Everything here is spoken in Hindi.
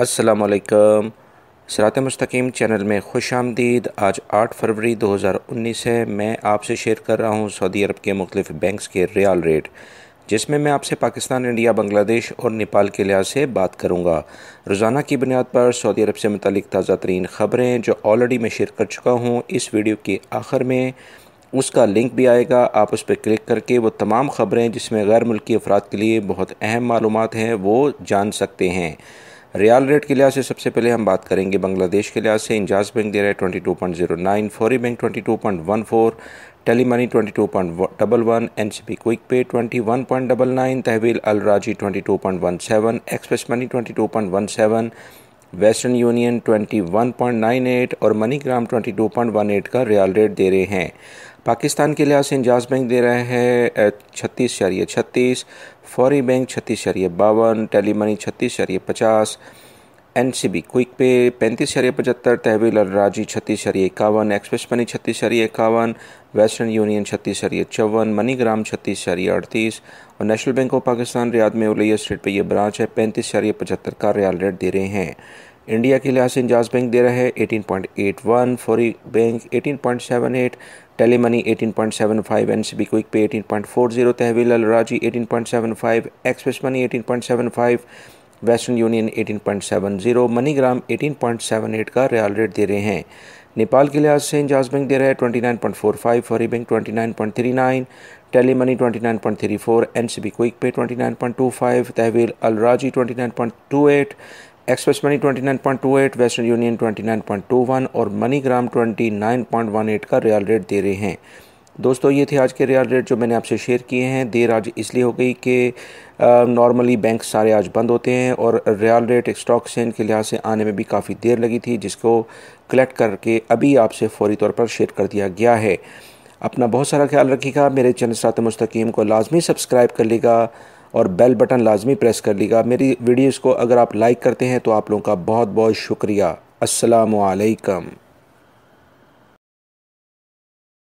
अस्सलामुअलैकुम। सिरात मुस्तकीम चैनल में खुश आमदीद। आज 8 फरवरी 2019 है। मैं आपसे शेयर कर रहा हूँ सऊदी अरब के मुख्तलिफ बैंक्स के रियाल रेट, जिसमें मैं आपसे पाकिस्तान, इंडिया, बांग्लादेश और नेपाल के लिहाज से बात करूँगा। रोज़ाना की बुनियाद पर सऊदी अरब से मुतालिक ताज़ा तरीन ख़बरें जो ऑलरेडी मैं शेयर कर चुका हूँ, इस वीडियो के आखिर में उसका लिंक भी आएगा। आप उस पर क्लिक करके वो तमाम ख़बरें जिसमें गैर मुल्की अफराद के लिए बहुत अहम मालूमात हैं वो जान सकते हैं। रियाल रेट के लिहाज से सबसे पहले हम बात करेंगे बांग्लादेश के लिहाज से। इंजाज बैंक दे रहा है 22.09, फौरी bank 22.14, Tele Money 22.11, NCB Quick Pay 21.99, तहवील अल राजी 22.17, एक्सप्रेस मनी 22.17, वेस्टर्न यूनियन 21.98 और मनीग्राम 22.18 का रियाल रेट दे रहे हैं। पाकिस्तान के लिहाज से इंजाज बैंक दे रहा है 36.36, फौरी bank 36.52, Tele Money 36.50, NCB Quick Pay 35.75, तहवील अल राजी 36.51, Express Money 36.51, Western Union 36.54, MoneyGram 36.38 और National Bank of Pakistan Riyadh में उलैया स्ट्रीट पे ये ब्रांच है 35.75 का रियाल रेट दे रहे हैं। इंडिया के लिहाज से इंजाज बैंक दे रहा है 18.81, फौरी bank 18.78, Tele Money 18.75, NCB Quick Pay 18.40, तहवील अल राजी 18.75, Express Money 18.75, Western Union 18.70, MoneyGram 18.78 का रियाल रेट दे रहे हैं। नेपाल के लिहाज से इंजाज बैंक दे रहा है 29.45, फौरी bank 29.39, Tele Money 29.34, NCB Quick Pay 29.25, तहवील अल राजी 29.28, एक्सप्रेस मनी 29.28, वेस्टर्न यूनियन 29.21 और मनीग्राम 29.18 का रियाल रेट दे रहे हैं। दोस्तों, ये थे आज के रियाल रेट जो मैंने आपसे शेयर किए हैं। देर आज इसलिए हो गई कि नॉर्मली बैंक सारे आज बंद होते हैं और रियाल रेट स्टॉक एक्सचेंज के लिहाज से आने में भी काफ़ी देर लगी थी, जिसको कलेक्ट करके अभी आपसे फौरी तौर पर शेयर कर दिया गया है। अपना बहुत सारा ख्याल रखिएगा। मेरे चैनल सिरात मुस्तकीम को लाजमी सब्सक्राइब कर लीजिएगा और बेल बटन लाजमी प्रेस कर लीजिएगा। मेरी वीडियोज़ को अगर आप लाइक करते हैं तो आप लोगों का बहुत बहुत शुक्रिया। अस्सलामु अलैकुम।